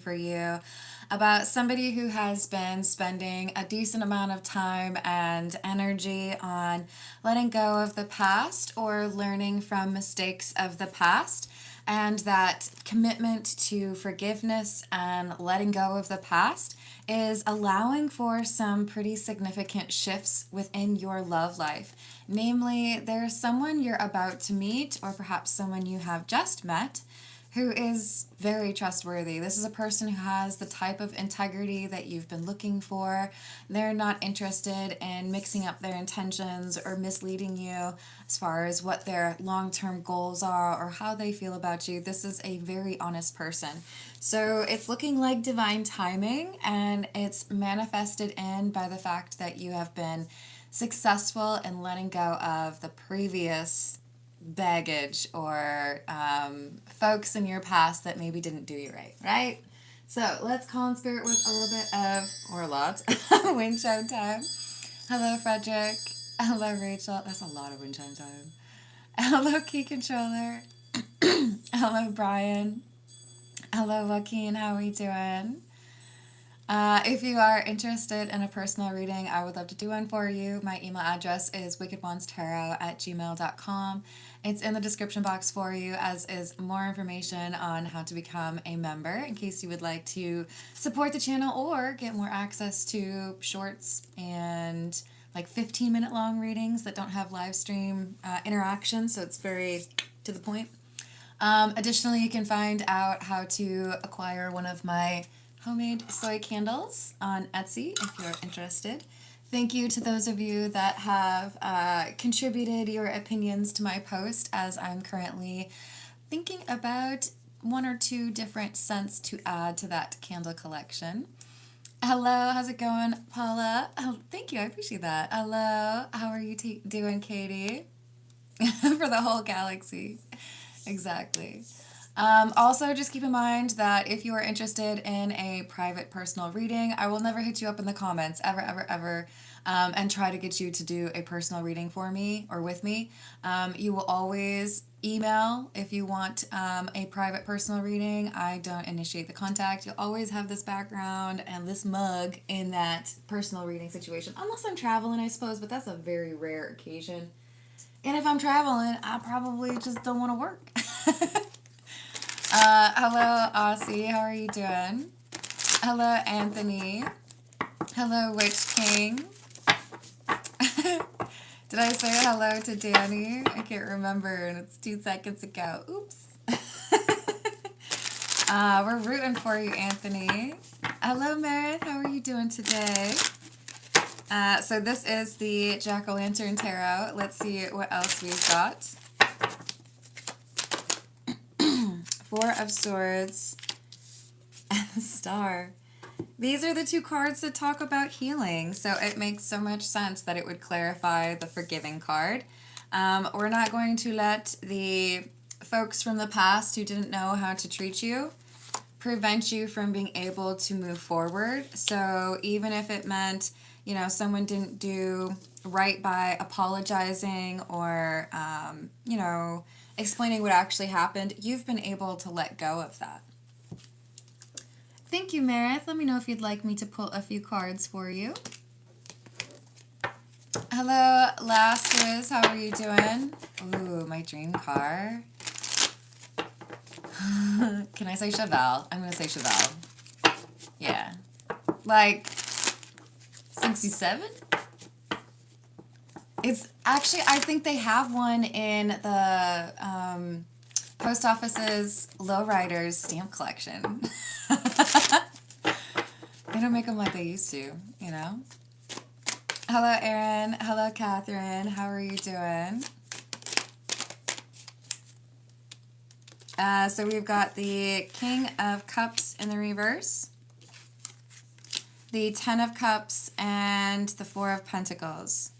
for you about somebody who has been spending a decent amount of time and energy on letting go of the past or learning from mistakes of the past. And that commitment to forgiveness and letting go of the past is allowing for some pretty significant shifts within your love life. Namely, there's someone you're about to meet, or perhaps someone you have just met, who is very trustworthy. This is a person who has the type of integrity that you've been looking for. They're not interested in mixing up their intentions or misleading you as far as what their long-term goals are or how they feel about you. This is a very honest person. So it's looking like divine timing, and it's manifested in by the fact that you have been successful in letting go of the previous baggage or folks in your past that maybe didn't do you right, right? So let's call in spirit with a little bit of, or a lot, wind chime time. Hello, Frederick. Hello, Rachel. That's a lot of wind chime time. Hello, Key Controller. Hello, Brian. Hello, Joaquin. How are we doing? If you are interested in a personal reading, I would love to do one for you. My email address is wickedwandstarot@gmail.com. It's in the description box for you, as is more information on how to become a member in case you would like to support the channel or get more access to shorts and like 15-minute long readings that don't have live stream interaction, so it's very to the point. Additionally, you can find out how to acquire one of my homemade soy candles on Etsy if you're interested. Thank you to those of you that have contributed your opinions to my post, as I'm currently thinking about one or two different scents to add to that candle collection. Hello, how's it going, Paula? Oh, thank you, I appreciate that. Hello, how are you doing, Katie? For the whole galaxy. Exactly. Also, just keep in mind that if you are interested in a private personal reading, I will never hit you up in the comments, ever, ever, ever, and try to get you to do a personal reading for me or with me. You will always email if you want a private personal reading. I don't initiate the contact. You'll always have this background and this mug in that personal reading situation, unless I'm traveling, I suppose, but that's a very rare occasion. And if I'm traveling, I probably just don't want to work. Hello, Aussie. How are you doing? Hello, Anthony. Hello, Witch King. Did I say hello to Danny? I can't remember, and it's 2 seconds ago. Oops. We're rooting for you, Anthony. Hello, Meredith. How are you doing today? So this is the Jack-o'-lantern tarot. Let's see what else we've got. Four of Swords and the Star. These are the two cards that talk about healing, so it makes so much sense that it would clarify the forgiving card. We're not going to let the folks from the past who didn't know how to treat you prevent you from being able to move forward. So even if it meant, you know, someone didn't do right by apologizing or, you know, explaining what actually happened, you've been able to let go of that. Thank you, Meredith. Let me know if you'd like me to pull a few cards for you. Hello, Lastus. How are you doing? Ooh, my dream car. Can I say Chevelle? I'm going to say Chevelle. Yeah. Like 67? It's actually, I think they have one in the post office's lowriders stamp collection. They don't make them like they used to, you know? Hello, Erin. Hello, Catherine. How are you doing? So we've got the King of Cups in the reverse, the Ten of Cups, and the Four of Pentacles.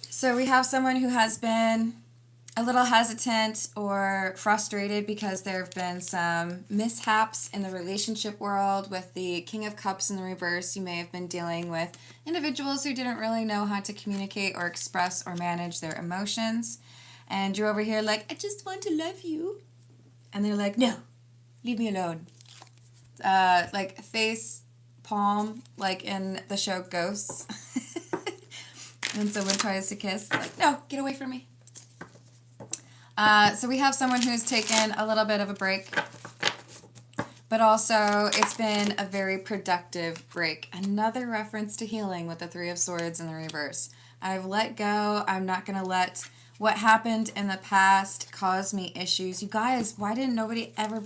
So we have someone who has been a little hesitant or frustrated because there have been some mishaps in the relationship world. With the King of Cups in the reverse, you may have been dealing with individuals who didn't really know how to communicate or express or manage their emotions. And you're over here like, I just want to love you. And they're like, no, Leave me alone. Like face palm, like in the show Ghosts. And someone tries to kiss, like, no, get away from me. So we have someone who's taken a little bit of a break, but also it's been a very productive break. Another reference to healing with the Three of Swords in the reverse. I've let go. I'm not going to let what happened in the past cause me issues. You guys, why didn't nobody ever...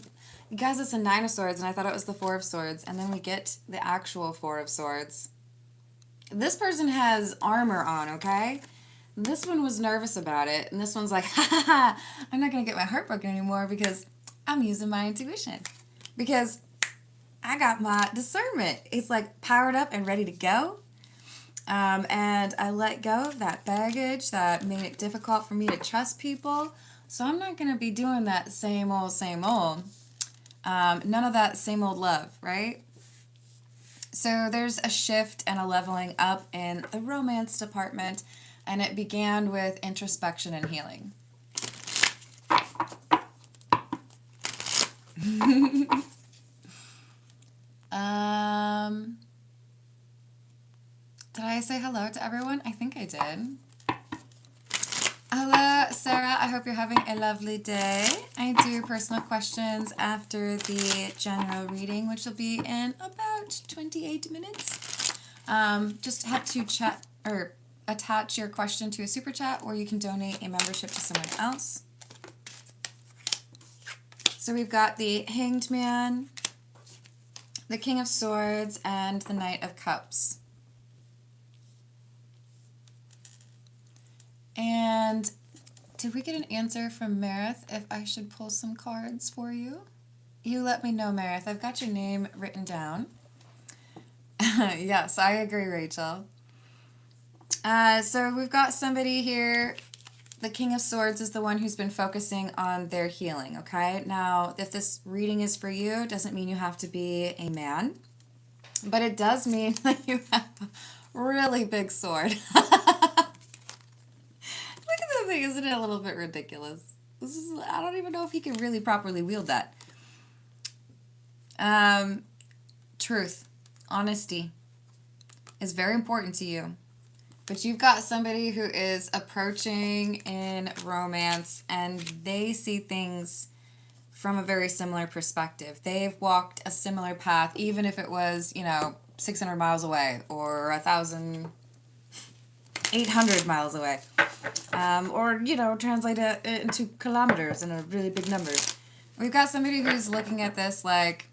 You guys, it's a Nine of Swords, and I thought it was the Four of Swords, and then we get the actual Four of Swords. This person has armor on, okay? This one was nervous about it, and this one's like, ha ha ha, I'm not going to get my heart broken anymore because I'm using my intuition. Because I got my discernment. It's like powered up and ready to go. And I let go of that baggage that made it difficult for me to trust people. So I'm not going to be doing that same old, same old. None of that same old love, right? So there's a shift and a leveling up in the romance department, and it began with introspection and healing. Did I say hello to everyone? I think I did. Hello, Sarah. I hope you're having a lovely day. I do personal questions after the general reading, which will be in about 28 minutes. Just have to chat or attach your question to a super chat, or you can donate a membership to someone else. So we've got the Hanged Man, the King of Swords, and the Knight of Cups. And did we get an answer from Meredith if I should pull some cards for you? You let me know, Meredith. I've got your name written down. Yes, I agree, Rachel. So we've got somebody here. The King of Swords is the one who's been focusing on their healing, okay? Now, if this reading is for you, it doesn't mean you have to be a man. But it does mean that you have a really big sword. Look at the thing, isn't it a little bit ridiculous? I don't even know if he can really properly wield that. Truth, honesty is very important to you. But you've got somebody who is approaching in romance, and they see things from a very similar perspective. They've walked a similar path, even if it was, 600 miles away or 1,800 miles away. Or, translate it into kilometers in a really big number. We've got somebody who's looking at this like,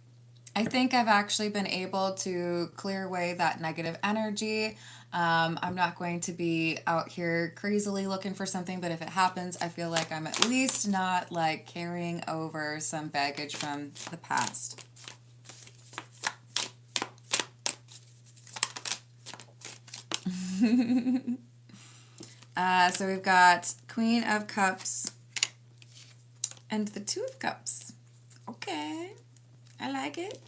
I think I've actually been able to clear away that negative energy. I'm not going to be out here crazily looking for something, but if it happens, I feel like I'm at least not like carrying over some baggage from the past. So we've got Queen of Cups and the Two of Cups. Okay, I like it.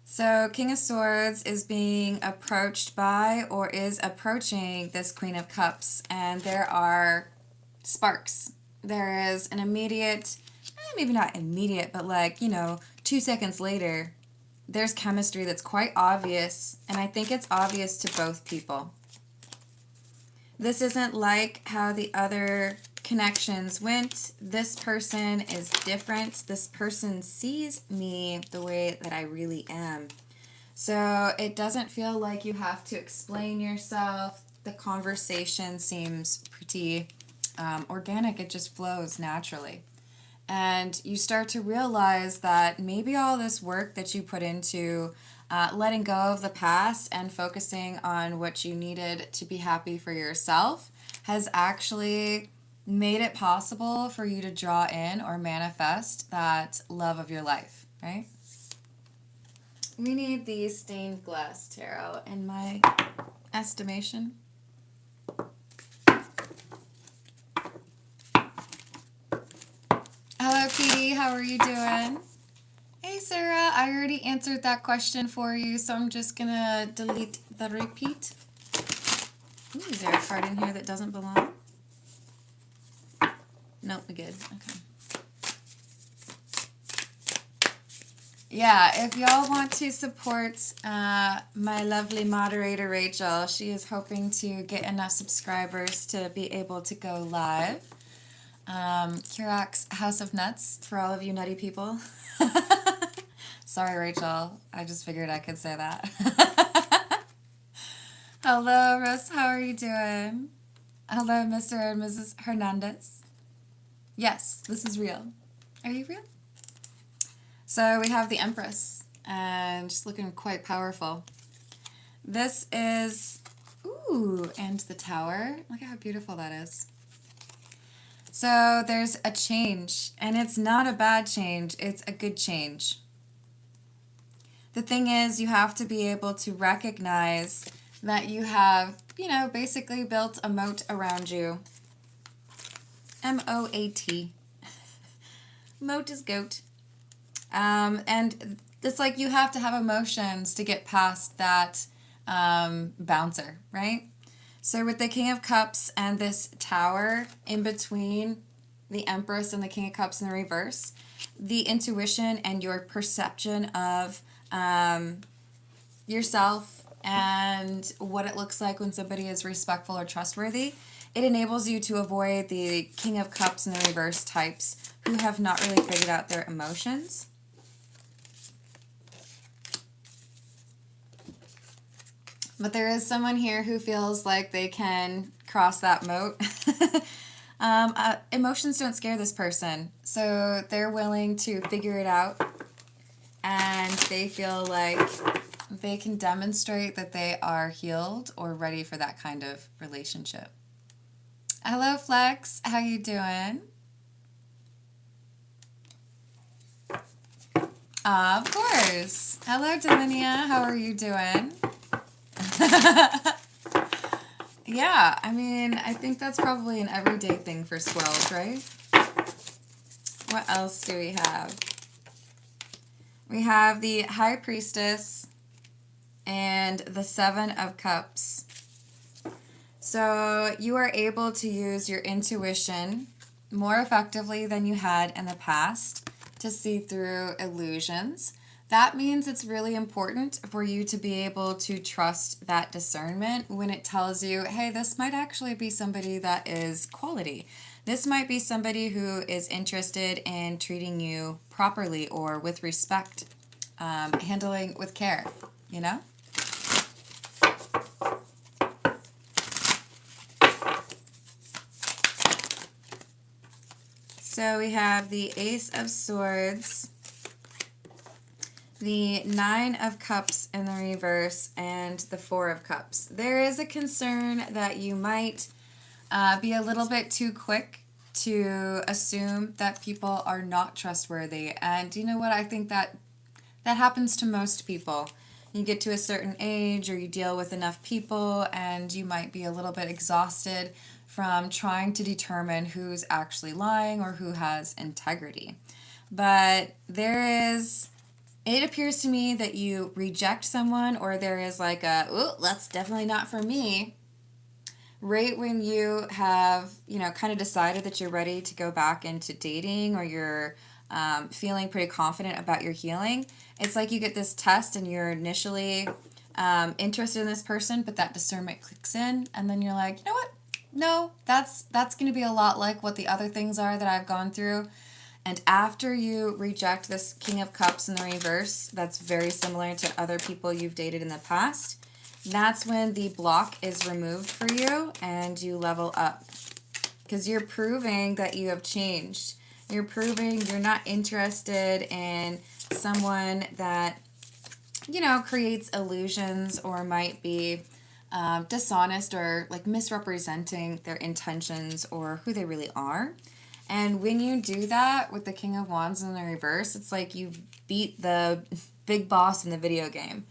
So King of Swords is being approached by or is approaching this Queen of Cups, and there are sparks. There is an immediate, maybe not immediate, but 2 seconds later, there's chemistry that's quite obvious, and I think it's obvious to both people. This isn't like how the other connections went. This person is different. This person sees me the way that I really am. So it doesn't feel like you have to explain yourself. The conversation seems pretty organic. It just flows naturally. And you start to realize that maybe all this work that you put into letting go of the past and focusing on what you needed to be happy for yourself has actually made it possible for you to draw in or manifest that love of your life, right? We need the stained glass tarot in my estimation. Hello, Petey. How are you doing? Hey, Sarah. I already answered that question for you, so I'm just going to delete the repeat. Ooh, is there a card in here that doesn't belong? Nope, we're good. Okay. Yeah, if y'all want to support my lovely moderator, Rachel, she is hoping to get enough subscribers to be able to go live. Kirak's House of Nuts for all of you nutty people. Sorry, Rachel. I just figured I could say that. Hello, Russ. How are you doing? Hello, Mr. and Mrs. Hernandez. Yes, this is real. Are you real? So we have the Empress, and she's looking quite powerful. This is, ooh, and the Tower. Look at how beautiful that is. So there's a change, and it's not a bad change, it's a good change. The thing is, you have to be able to recognize that you have, basically built a moat around you. M-O-A-T. Moat is goat. And it's like you have to have emotions to get past that bouncer, right? So with the King of Cups and this Tower in between the Empress and the King of Cups in the reverse, the intuition and your perception of yourself and what it looks like when somebody is respectful or trustworthy, it enables you to avoid the King of Cups in the reverse types who have not really figured out their emotions. But there is someone here who feels like they can cross that moat. Emotions don't scare this person, so they're willing to figure it out, and they feel like they can demonstrate that they are healed or ready for that kind of relationship. Hello, Flex. How you doing? Of course. Hello, Delinia. How are you doing? Yeah, I mean, I think that's probably an everyday thing for squirrels, right? What else do we have? We have the High Priestess and the Seven of Cups. So you are able to use your intuition more effectively than you had in the past to see through illusions. That means it's really important for you to be able to trust that discernment when it tells you, hey, this might actually be somebody that is quality. This might be somebody who is interested in treating you properly or with respect, handling with care, you know? So we have the Ace of Swords, the Nine of Cups in the reverse, and the Four of Cups. There is a concern that you might be a little bit too quick to assume that people are not trustworthy. And you know what? I think that happens to most people. You get to a certain age or you deal with enough people and you might be a little bit exhausted from trying to determine who's actually lying or who has integrity. But it appears to me that you reject someone, or there is like oh, that's definitely not for me, right when you have, kind of decided that you're ready to go back into dating, or you're feeling pretty confident about your healing. It's like you get this test and you're initially interested in this person, but that discernment clicks in, and then you're like, you know what? No, that's going to be a lot like what the other things are that I've gone through. And after you reject this King of Cups in the reverse, that's very similar to other people you've dated in the past, that's when the block is removed for you and you level up. Because you're proving that you have changed. You're proving you're not interested in someone that, creates illusions or might be dishonest or like misrepresenting their intentions or who they really are. And when you do that with the King of Wands in the reverse, it's like you've beat the big boss in the video game.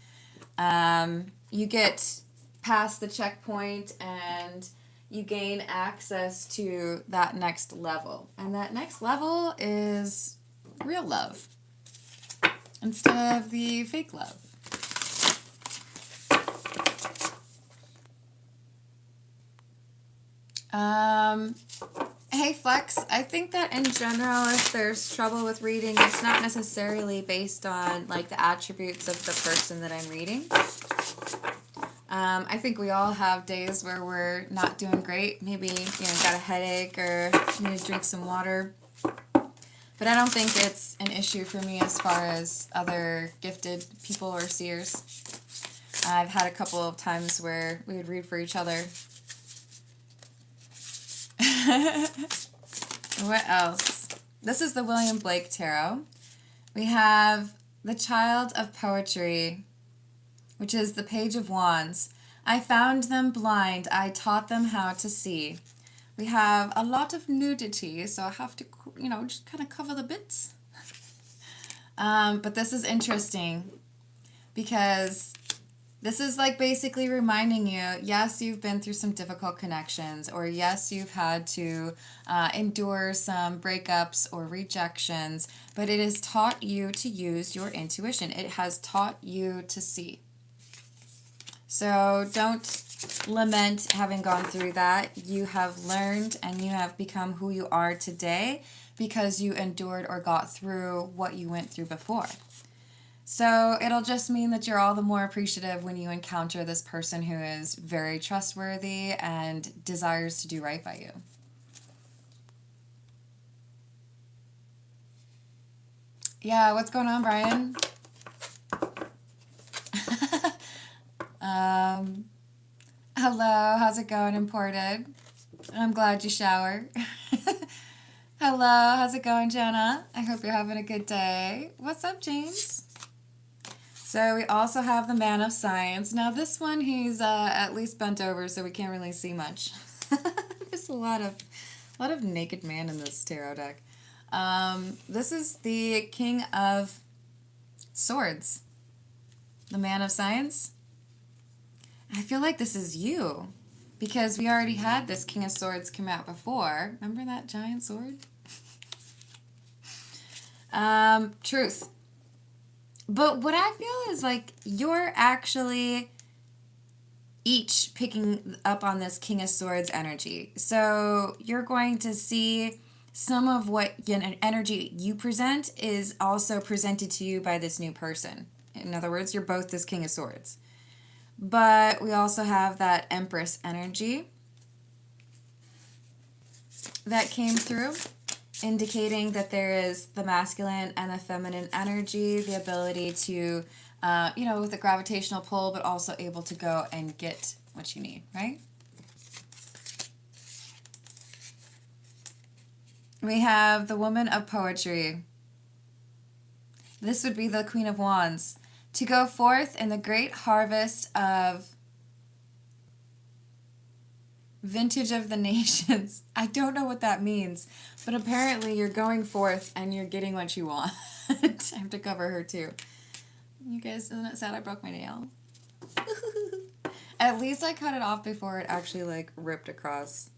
You get past the checkpoint and you gain access to that next level. And that next level is real love instead of the fake love. Hey Flex, I think that in general, if there's trouble with reading, it's not necessarily based on like the attributes of the person that I'm reading. I think we all have days where we're not doing great. Maybe, got a headache or need to drink some water. But I don't think it's an issue for me as far as other gifted people or seers. I've had a couple of times where we would read for each other. What else? This is the William Blake Tarot. We have the Child of Poetry, which is the Page of Wands. I found them blind. I taught them how to see. We have a lot of nudity, so I have to, just kind of cover the bits. But this is interesting because this is like basically reminding you, yes, you've been through some difficult connections, or yes, you've had to endure some breakups or rejections, but it has taught you to use your intuition. It has taught you to see. So don't lament having gone through that. You have learned and you have become who you are today because you endured or got through what you went through before. So it'll just mean that you're all the more appreciative when you encounter this person who is very trustworthy and desires to do right by you. Yeah, what's going on, Brian? Hello, how's it going, Imported? I'm glad you showered. Hello, how's it going, Jenna? I hope you're having a good day. What's up, James? So we also have the Man of Science. Now this one, he's at least bent over, so we can't really see much. There's a lot of naked man in this tarot deck. This is the King of Swords, the Man of Science. I feel like this is you, because we already had this King of Swords come out before. Remember that giant sword? Truth. But what I feel is like you're actually each picking up on this King of Swords energy. So you're going to see some of what energy you present is also presented to you by this new person. In other words, you're both this King of Swords. But we also have that Empress energy that came through, indicating that there is the masculine and the feminine energy, the ability to, with the gravitational pull, but also able to go and get what you need, right? We have the Woman of Poetry. This would be the Queen of Wands. To go forth in the great harvest of vintage of the nations. I don't know what that means, but apparently you're going forth and you're getting what you want. I have to cover her too. You guys, isn't it sad I broke my nail? At least I cut it off before it actually like ripped across.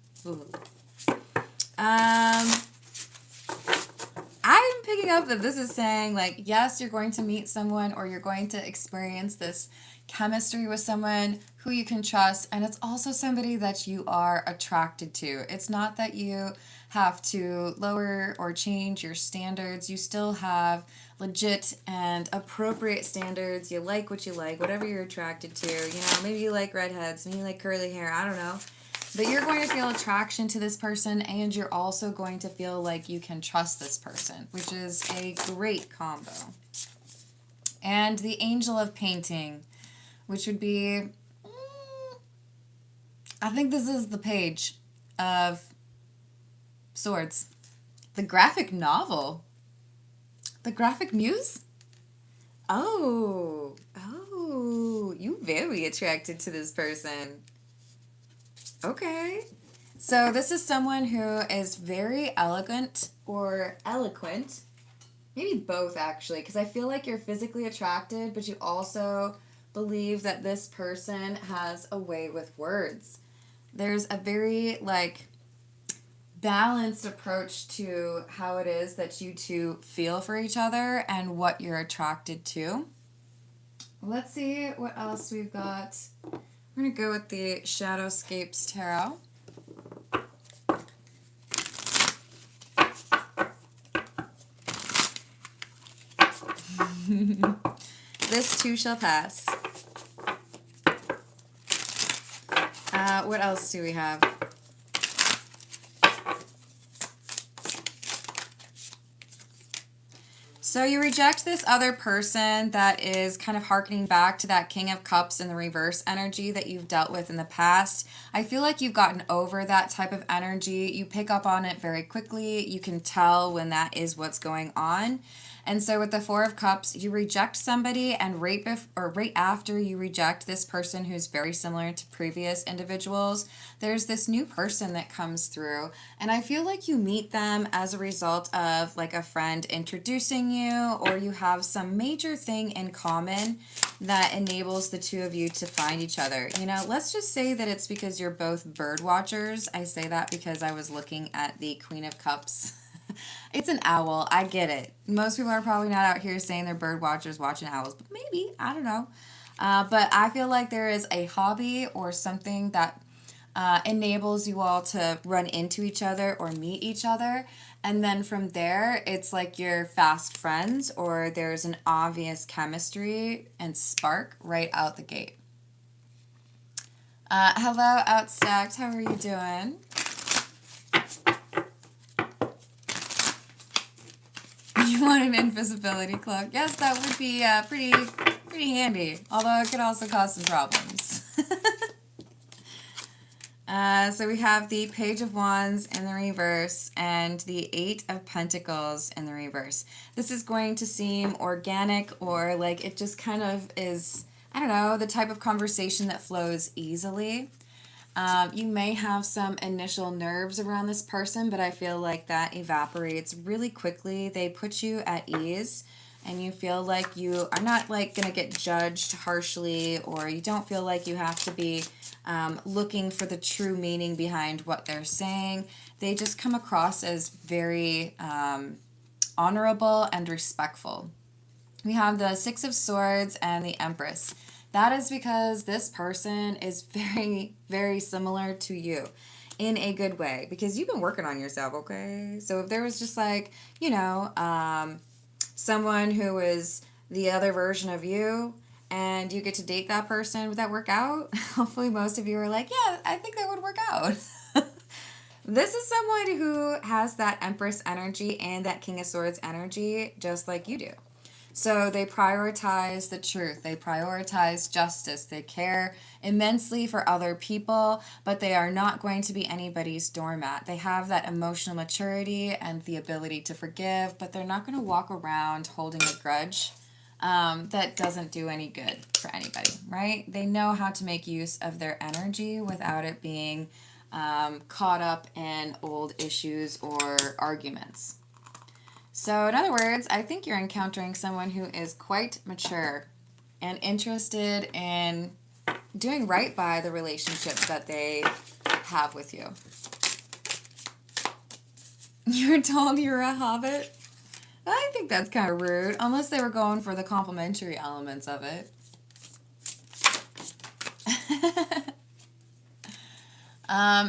I'm picking up that this is saying like, yes, you're going to meet someone or you're going to experience this chemistry with someone who you can trust, and it's also somebody that you are attracted to. It's not that you have to lower or change your standards. You still have legit and appropriate standards. You like what you like, whatever you're attracted to. Maybe you like redheads, maybe you like curly hair, I don't know. But you're going to feel attraction to this person, and you're also going to feel like you can trust this person, which is a great combo. And the Angel of Painting, which would be, I think this is the Page of Swords. The graphic novel. The graphic muse? Oh, you very attracted to this person. Okay. So this is someone who is very elegant or eloquent. Maybe both, actually, because I feel like you're physically attracted, but you also believe that this person has a way with words. There's a very, balanced approach to how it is that you two feel for each other and what you're attracted to. Let's see what else we've got. We're going to go with the Shadowscapes Tarot. This too shall pass. What else do we have? So you reject this other person that is kind of harkening back to that King of Cups in the reverse energy that you've dealt with in the past. I feel like you've gotten over that type of energy. You pick up on it very quickly. You can tell when that is what's going on. And so with the Four of Cups, you reject somebody, and right after you reject this person who's very similar to previous individuals, there's this new person that comes through. And I feel like you meet them as a result of like a friend introducing you, or you have some major thing in common that enables the two of you to find each other. You know, let's just say that it's because you're both bird watchers. I say that because I was looking at the Queen of Cups. It's an owl. I get it. Most people are probably not out here saying they're bird watchers watching owls, but maybe. I don't know. But I feel like there is a hobby or something that enables you all to run into each other or meet each other. And then from there, it's like you're fast friends, or there's an obvious chemistry and spark right out the gate. Hello, Outstacked. How are you doing? You want an invisibility cloak? Yes, that would be pretty handy. Although it could also cause some problems. So we have the Page of Wands in the reverse and the Eight of Pentacles in the reverse. This is going to seem organic, or like it just kind of is, I don't know, the type of conversation that flows easily. You may have some initial nerves around this person, but I feel like that evaporates really quickly. They put you at ease, and you feel like you are not like going to get judged harshly, or you don't feel like you have to be looking for the true meaning behind what they're saying. They just come across as very honorable and respectful. We have the Six of Swords and the Empress. That is because this person is very, very similar to you in a good way, because you've been working on yourself, okay? So if there was just like, you know, someone who is the other version of you, and you get to date that person, would that work out? Hopefully most of you are like, yeah, I think that would work out. This is someone who has that Empress energy and that King of Swords energy just like you do. So they prioritize the truth. They prioritize justice. They care immensely for other people, but they are not going to be anybody's doormat. They have that emotional maturity and the ability to forgive, but they're not going to walk around holding a grudge that doesn't do any good for anybody, right? They know how to make use of their energy without it being caught up in old issues or arguments. So in other words, I think you're encountering someone who is quite mature and interested in doing right by the relationship that they have with you. You were told you're a hobbit? I think that's kind of rude, unless they were going for the complimentary elements of it.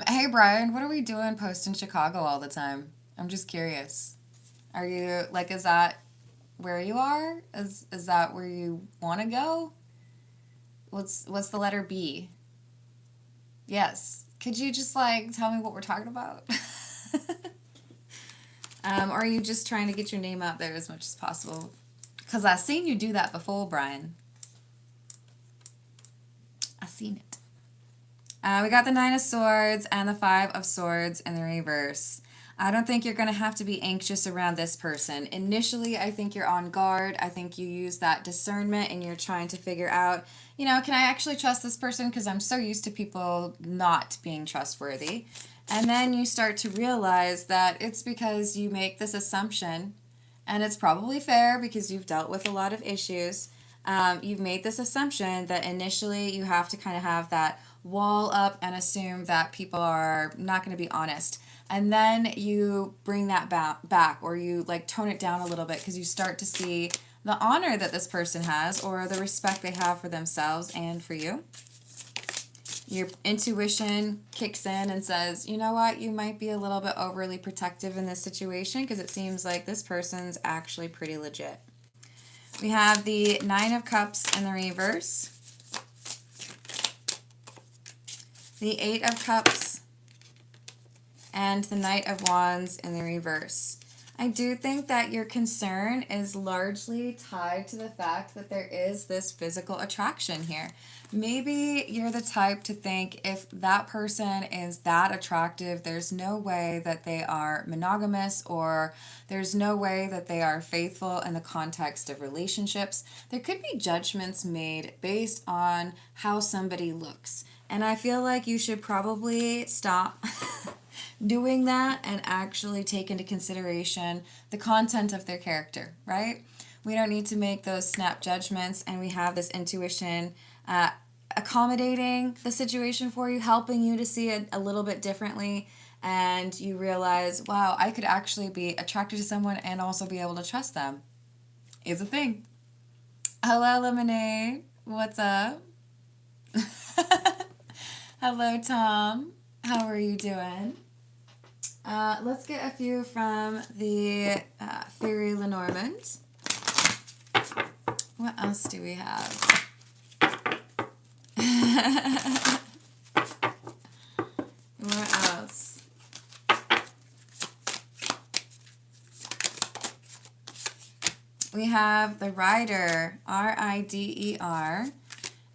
Hey Brian, what are we doing posting Chicago all the time? I'm just curious. Are you, like, is that where you are? Is that where you want to go? What's the letter B? Yes. Could you just, like, tell me what we're talking about? Or are you just trying to get your name out there as much as possible? Because I've seen you do that before, Brian. I've seen it. We got the Nine of Swords and the Five of Swords in the reverse. I don't think you're going to have to be anxious around this person. Initially, I think you're on guard. I think you use that discernment and you're trying to figure out, you know, can I actually trust this person? Because I'm so used to people not being trustworthy. And then you start to realize that it's because you make this assumption, and it's probably fair because you've dealt with a lot of issues. You've made this assumption that initially you have to kind of have that wall up and assume that people are not going to be honest. And then you bring that back, or you like tone it down a little bit because you start to see the honor that this person has, or the respect they have for themselves and for you. Your intuition kicks in and says, you know what, you might be a little bit overly protective in this situation because it seems like this person's actually pretty legit. We have the Nine of Cups in the reverse, the Eight of Cups, and the Knight of Wands in the reverse. I do think that your concern is largely tied to the fact that there is this physical attraction here. Maybe you're the type to think if that person is that attractive, there's no way that they are monogamous, or there's no way that they are faithful in the context of relationships. There could be judgments made based on how somebody looks. And I feel like you should probably stop doing that and actually take into consideration the content of their character, right? We don't need to make those snap judgments, and we have this intuition accommodating the situation for you, helping you to see it a little bit differently, and you realize, wow, I could actually be attracted to someone and also be able to trust them. Is a thing. Hello, Lemonade. What's up? Hello, Tom. How are you doing? Let's get a few from the Fairy Lenormand. What else do we have? What else? We have the Rider, R-I-D-E-R,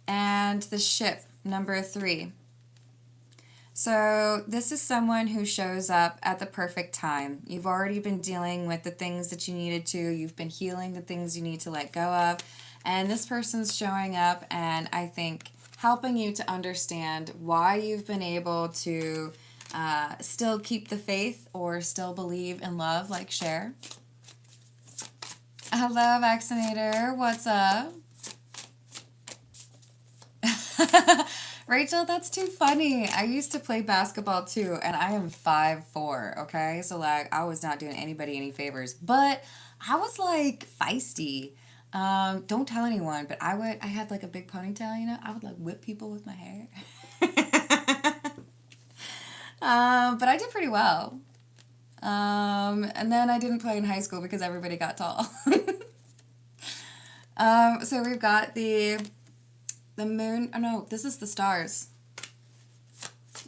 and the Ship, number 3. So this is someone who shows up at the perfect time. You've already been dealing with the things that you needed to. You've been healing the things you need to let go of. And this person's showing up and I think helping you to understand why you've been able to still keep the faith or still believe in love, like Cher. Hello, Vaccinator. What's up? Rachel, that's too funny. I used to play basketball too, and I am 5'4", okay? So, like, I was not doing anybody any favors. But I was, like, feisty. Don't tell anyone, but I had, like, a big ponytail, you know? I would, like, whip people with my hair. But I did pretty well. And then I didn't play in high school because everybody got tall. So we've got the moon. Oh no, this is the stars.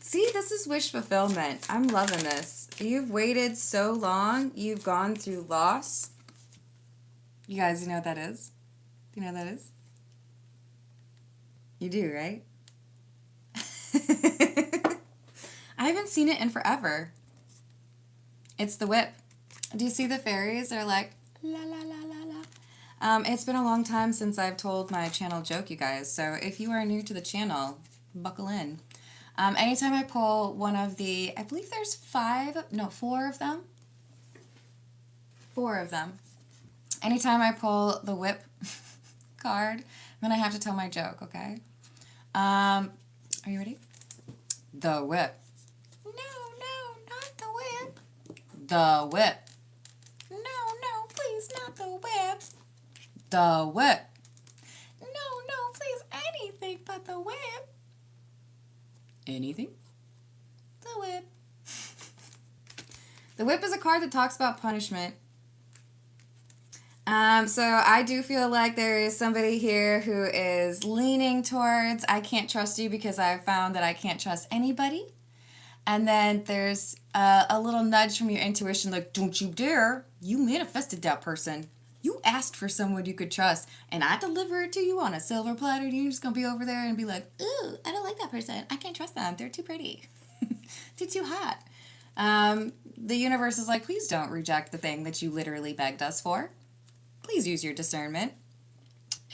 See, this is wish fulfillment. I'm loving this. You've waited so long. You've gone through loss. You guys, you know what that is? Do you know what that is? You do, right? I haven't seen it in forever. It's the whip. Do you see the fairies? They're like, la la la la la. It's been a long time since I've told my channel joke, you guys. So if you are new to the channel, buckle in. Anytime I pull one of the, I believe there's 4 of them. 4 of them. Anytime I pull the whip card, then I have to tell my joke, okay? Are you ready? The whip. No, not the whip. The whip. No, please, not the whip. The whip. No, please, anything but the whip. Anything? The whip. The whip is a card that talks about punishment. So I do feel like there is somebody here who is leaning towards, I can't trust you because I've found that I can't trust anybody. And then there's a little nudge from your intuition like, don't you dare. You manifested that person. You asked for someone you could trust, and I deliver it to you on a silver platter, and you're just going to be over there and be like, ooh, I don't like that person. I can't trust them. They're too pretty. They're too hot. The universe is like, please don't reject the thing that you literally begged us for. Please use your discernment.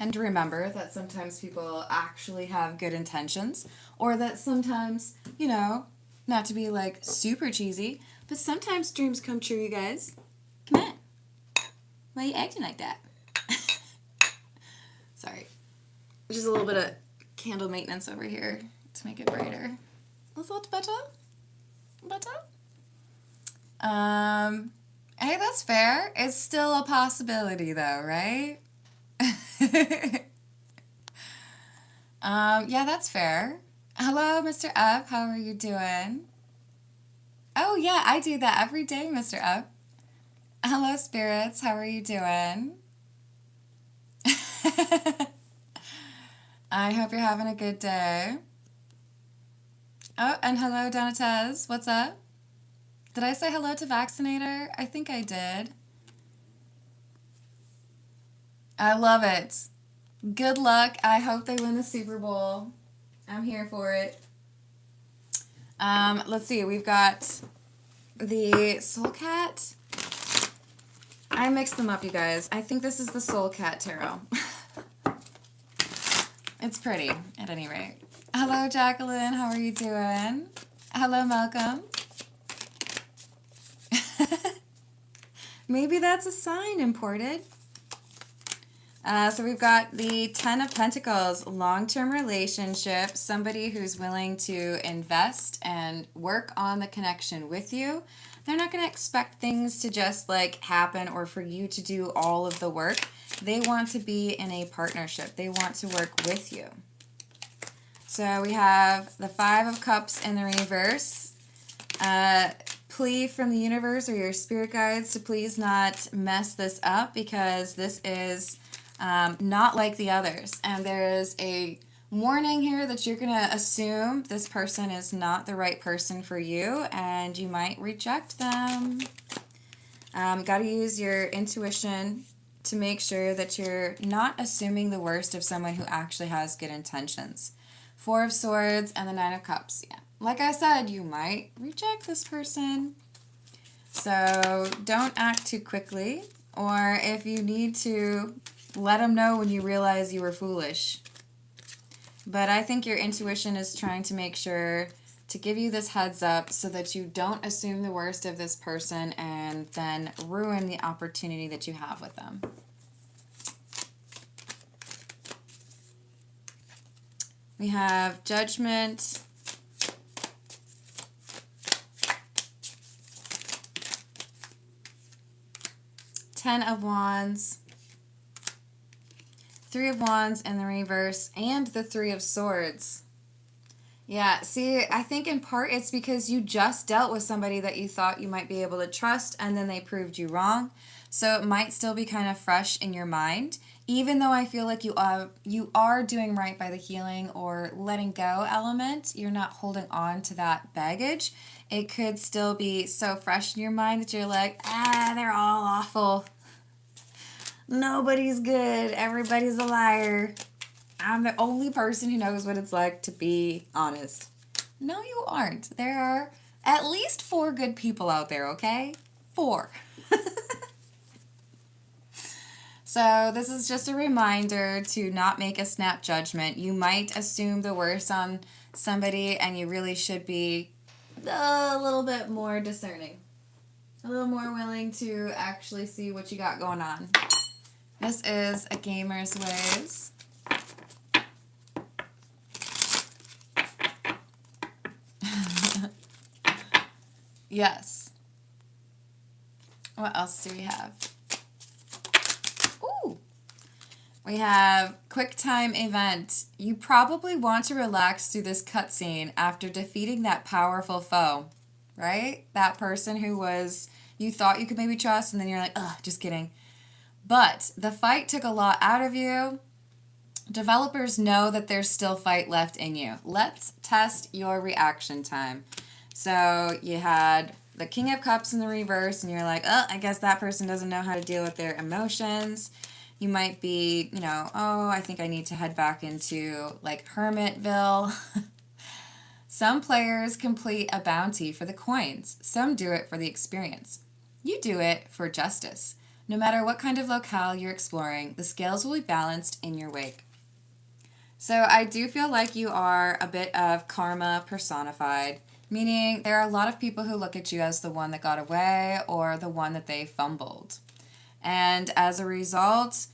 And remember that sometimes people actually have good intentions, or that sometimes, you know, not to be like super cheesy, but sometimes dreams come true, you guys. Come on. Why are you acting like that? Sorry. Just a little bit of candle maintenance over here to make it brighter. A little better? Hey, that's fair. It's still a possibility though, right? Yeah, that's fair. Hello, Mr. Up. How are you doing? Oh, yeah, I do that every day, Mr. Up. Hello, spirits. How are you doing? I hope you're having a good day. Oh, and hello, Donatez. What's up? Did I say hello to Vaccinator? I think I did. I love it. Good luck. I hope they win the Super Bowl. I'm here for it. Let's see. We've got the Soul Cat. I mixed them up, you guys. I think this is the Soul Cat Tarot. It's pretty, at any rate. Hello, Jacqueline. How are you doing? Hello, Malcolm. Maybe that's a sign, Imported. So we've got the Ten of Pentacles, long-term relationship, somebody who's willing to invest and work on the connection with you. They're not going to expect things to just like happen or for you to do all of the work. They want to be in a partnership. They want to work with you. So we have the Five of Cups in the reverse. Plea from the universe or your spirit guides to please not mess this up because this is not like the others. And there is a warning here that you're going to assume this person is not the right person for you and you might reject them. Got to use your intuition to make sure that you're not assuming the worst of someone who actually has good intentions. Four of Swords and the Nine of Cups. Yeah. Like I said, you might reject this person. So don't act too quickly. Or if you need to, let them know when you realize you were foolish. But I think your intuition is trying to make sure to give you this heads up so that you don't assume the worst of this person and then ruin the opportunity that you have with them. We have Judgment. Ten of Wands. Three of Wands in the reverse, and the Three of Swords. Yeah, see, I think in part it's because you just dealt with somebody that you thought you might be able to trust, and then they proved you wrong. So it might still be kind of fresh in your mind, even though I feel like you are doing right by the healing or letting go element. You're not holding on to that baggage. It could still be so fresh in your mind that you're like, they're all awful. Nobody's good. Everybody's a liar. I'm the only person who knows what it's like to be honest. No, you aren't. There are at least 4 good people out there, okay? 4. So this is just a reminder to not make a snap judgment. You might assume the worst on somebody, and you really should be a little bit more discerning. A little more willing to actually see what you got going on. This is A Gamer's Ways. Yes. What else do we have? Ooh. We have Quick Time Event. You probably want to relax through this cutscene after defeating that powerful foe, right? That person who you thought you could maybe trust, and then you're like, ugh, just kidding. But the fight took a lot out of you. Developers know that there's still fight left in you. Let's test your reaction time. So you had the King of Cups in the reverse, and you're like, oh, I guess that person doesn't know how to deal with their emotions. You might be, oh, I think I need to head back into like Hermitville. Some players complete a bounty for the coins. Some do it for the experience. You do it for justice. No matter what kind of locale you're exploring, the scales will be balanced in your wake. So I do feel like you are a bit of karma personified, meaning there are a lot of people who look at you as the one that got away or the one that they fumbled. And as a result,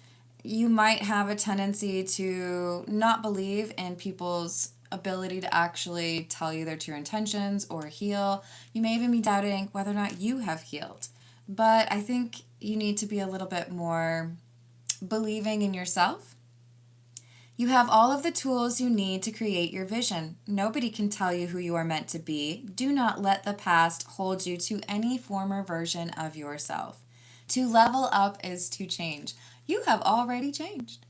you might have a tendency to not believe in people's ability to actually tell you their true intentions or heal. You may even be doubting whether or not you have healed. But I think you need to be a little bit more believing in yourself. You have all of the tools you need to create your vision. Nobody can tell you who you are meant to be. Do not let the past hold you to any former version of yourself. To level up is to change. You have already changed.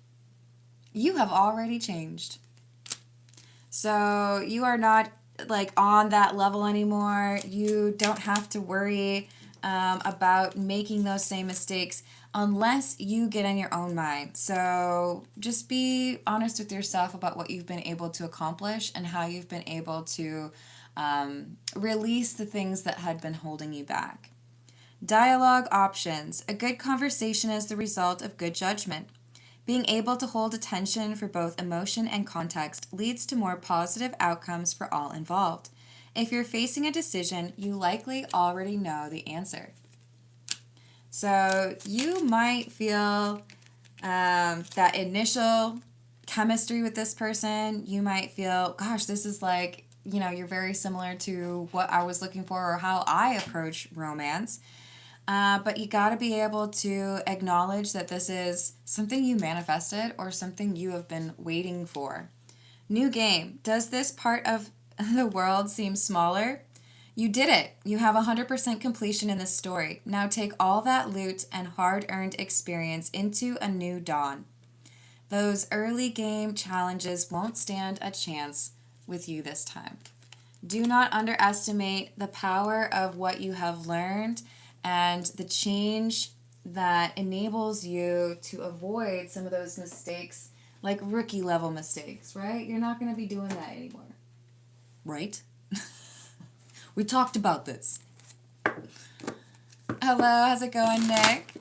you have already changed. So you are not like on that level anymore. You don't have to worry about making those same mistakes unless you get in your own mind. So just be honest with yourself about what you've been able to accomplish and how you've been able to release the things that had been holding you back. Dialogue options. A good conversation is the result of good judgment. Being able to hold attention for both emotion and context leads to more positive outcomes for all involved. If you're facing a decision, you likely already know the answer. So you might feel that initial chemistry with this person. You might feel, gosh, this is like, you're very similar to what I was looking for or how I approach romance. But you got to be able to acknowledge that this is something you manifested or something you have been waiting for. New game. Does this part of the world seem smaller? You did it. You have 100% completion in this story. Now take all that loot and hard-earned experience into a new dawn. Those early game challenges won't stand a chance with you this time. Do not underestimate the power of what you have learned and the change that enables you to avoid some of those mistakes, like rookie level mistakes, right? You're not going to be doing that anymore. Right? We talked about this. Hello, how's it going, Nick?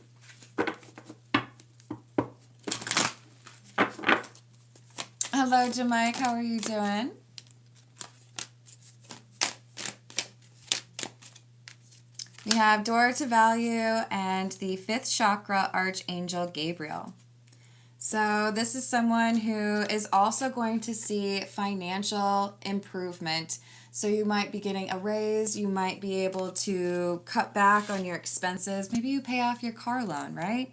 Hello, Jamaica, how are you doing? We have Door to Value and the 5th chakra Archangel Gabriel. So this is someone who is also going to see financial improvement. So you might be getting a raise, you might be able to cut back on your expenses. Maybe you pay off your car loan, right?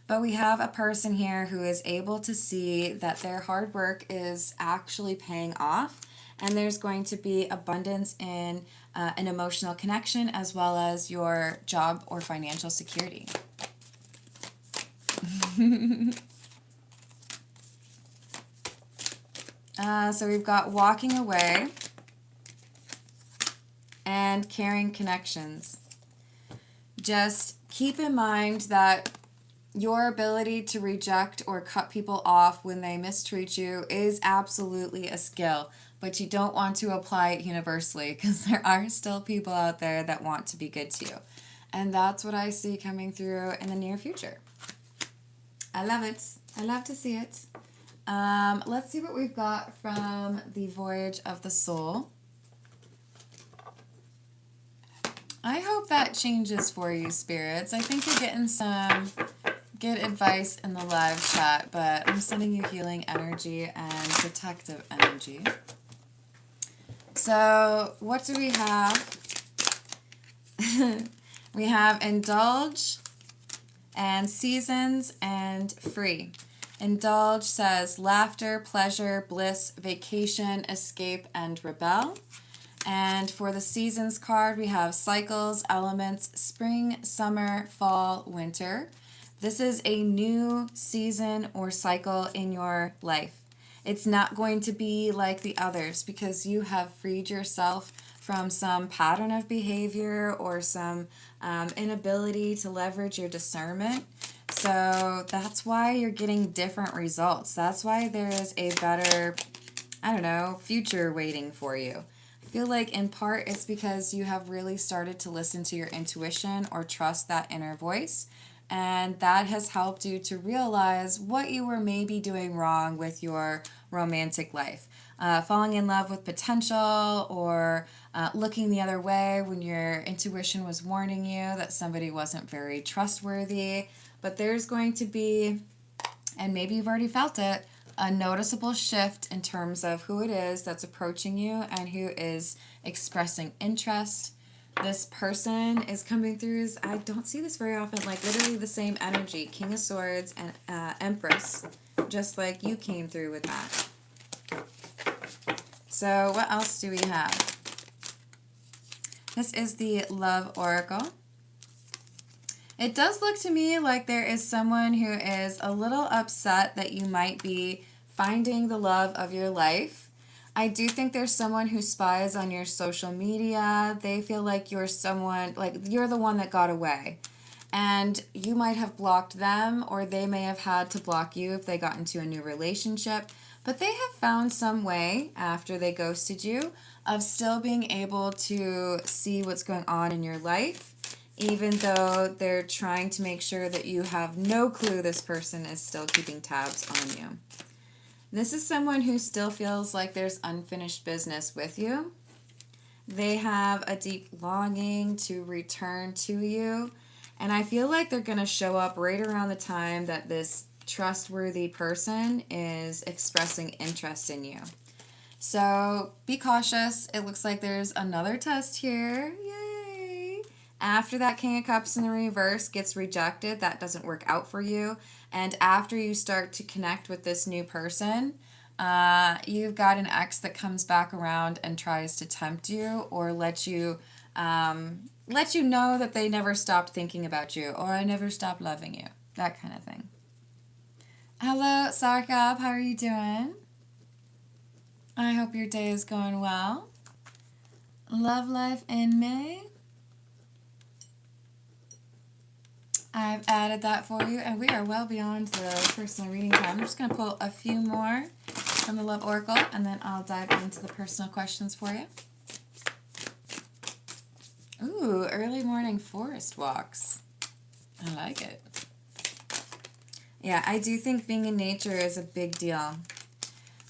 But we have a person here who is able to see that their hard work is actually paying off. And there's going to be abundance in an emotional connection as well as your job or financial security. So we've got walking away and caring connections. Just keep in mind that your ability to reject or cut people off when they mistreat you is absolutely a skill, but you don't want to apply it universally because there are still people out there that want to be good to you. And that's what I see coming through in the near future. I love it. I love to see it. Let's see what we've got from the Voyage of the Soul. I hope that changes for you, spirits. I think you're getting some good advice in the live chat, but I'm sending you healing energy and protective energy. So what do we have? We have indulge and seasons and free. Indulge says laughter, pleasure, bliss, vacation, escape, and rebel. And for the seasons card, we have cycles, elements, spring, summer, fall, winter. This is a new season or cycle in your life. It's not going to be like the others because you have freed yourself from some pattern of behavior or some inability to leverage your discernment. So that's why you're getting different results. That's why there is a better, future waiting for you. I feel like in part it's because you have really started to listen to your intuition or trust that inner voice. And that has helped you to realize what you were maybe doing wrong with your romantic life. Falling in love with potential or looking the other way when your intuition was warning you that somebody wasn't very trustworthy. But there's going to be, and maybe you've already felt it, a noticeable shift in terms of who it is that's approaching you and who is expressing interest. This person is coming through, I don't see this very often, like literally the same energy, King of Swords and Empress, just like you came through with that. So what else do we have? This is the Love Oracle. It does look to me like there is someone who is a little upset that you might be finding the love of your life. I do think there's someone who spies on your social media. They feel like you're someone, like you're the one that got away. And you might have blocked them, or they may have had to block you if they got into a new relationship. But they have found some way, after they ghosted you, of still being able to see what's going on in your life, even though they're trying to make sure that you have no clue this person is still keeping tabs on you. This is someone who still feels like there's unfinished business with you. They have a deep longing to return to you. And I feel like they're going to show up right around the time that this trustworthy person is expressing interest in you. So be cautious. It looks like there's another test here. Yay! After that King of Cups in the reverse gets rejected, that doesn't work out for you. And after you start to connect with this new person, you've got an ex that comes back around and tries to tempt you or let you know that they never stopped thinking about you, or I never stopped loving you, that kind of thing. Hello, Sarkab, how are you doing? I hope your day is going well. Love life in May. I've added that for you, and we are well beyond the personal reading time. I'm just going to pull a few more from the Love Oracle, and then I'll dive into the personal questions for you. Ooh, early morning forest walks. I like it. Yeah, I do think being in nature is a big deal.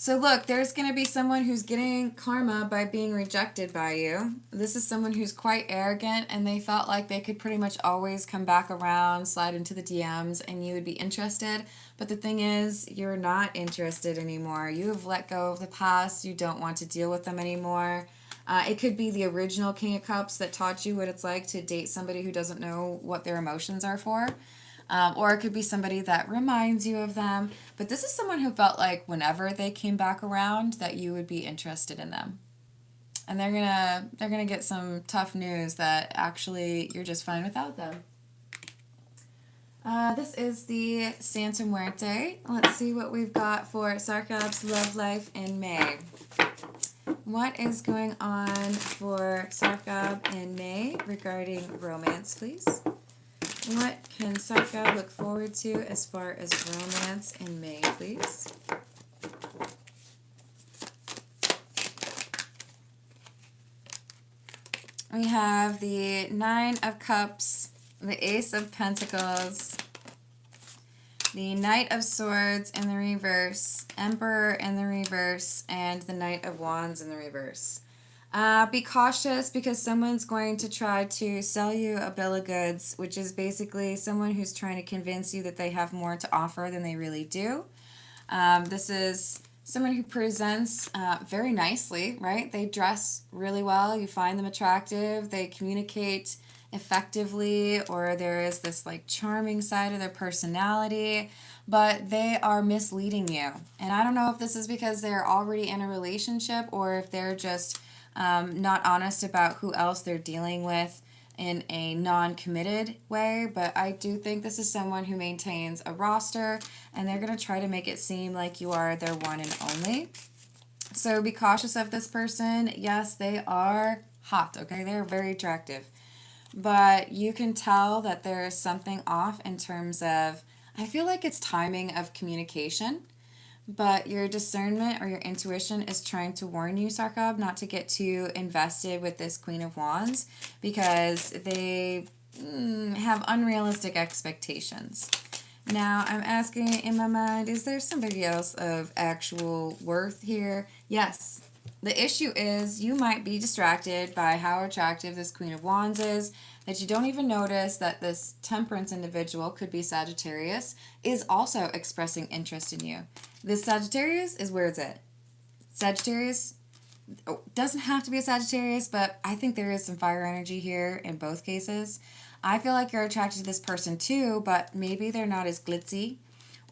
So look, there's going to be someone who's getting karma by being rejected by you. This is someone who's quite arrogant, and they felt like they could pretty much always come back around, slide into the DMs, and you would be interested. But the thing is, you're not interested anymore. You have let go of the past. You don't want to deal with them anymore. It could be the original King of Cups that taught you what it's like to date somebody who doesn't know what their emotions are for. Or it could be somebody that reminds you of them. But this is someone who felt like whenever they came back around that you would be interested in them. And they're gonna get some tough news that actually you're just fine without them. This is the Santa Muerte. Let's see what we've got for Sarkab's love life in May. What is going on for Sarkab in May regarding romance, please? What can Sarkab look forward to as far as romance in May, please? We have the Nine of Cups, the Ace of Pentacles, the Knight of Swords in the reverse, Emperor in the reverse, and the Knight of Wands in the reverse. Be cautious because someone's going to try to sell you a bill of goods, which is basically someone who's trying to convince you that they have more to offer than they really do. This is someone who presents very nicely, right? They dress really well. You find them attractive. They communicate effectively, or there is this like charming side of their personality, but they are misleading you. And I don't know if this is because they're already in a relationship or if they're just not honest about who else they're dealing with in a non-committed way, but I do think this is someone who maintains a roster, and they're going to try to make it seem like you are their one and only. So be cautious of this person. Yes, they are hot, okay? They're very attractive. But you can tell that there is something off in terms of, I feel like it's timing of communication. But your discernment or your intuition is trying to warn you, Sarkab, not to get too invested with this Queen of Wands because they have unrealistic expectations. Now, I'm asking in my mind, is there somebody else of actual worth here? Yes. The issue is you might be distracted by how attractive this Queen of Wands is, that you don't even notice that this Temperance individual, could be Sagittarius, is also expressing interest in you. This Sagittarius is where it's at. Sagittarius doesn't have to be a Sagittarius, but I think there is some fire energy here in both cases. I feel like you're attracted to this person too, but maybe they're not as glitzy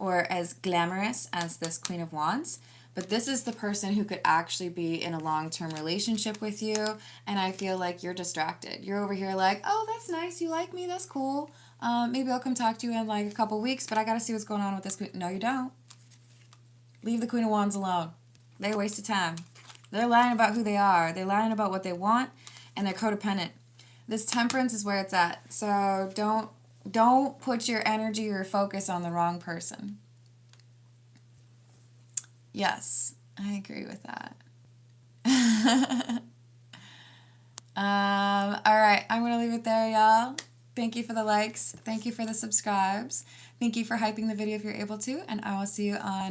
or as glamorous as this Queen of Wands. But this is the person who could actually be in a long-term relationship with you, and I feel like you're distracted. You're over here like, oh, that's nice, you like me, that's cool. Maybe I'll come talk to you in like a couple weeks, but I gotta see what's going on with this. No, you don't. Leave the Queen of Wands alone. They're a waste of time. They're lying about who they are. They're lying about what they want, and they're codependent. This Temperance is where it's at. So don't put your energy or focus on the wrong person. Yes, I agree with that. All right, I'm going to leave it there, y'all. Thank you for the likes. Thank you for the subscribes. Thank you for hyping the video if you're able to, and I will see you on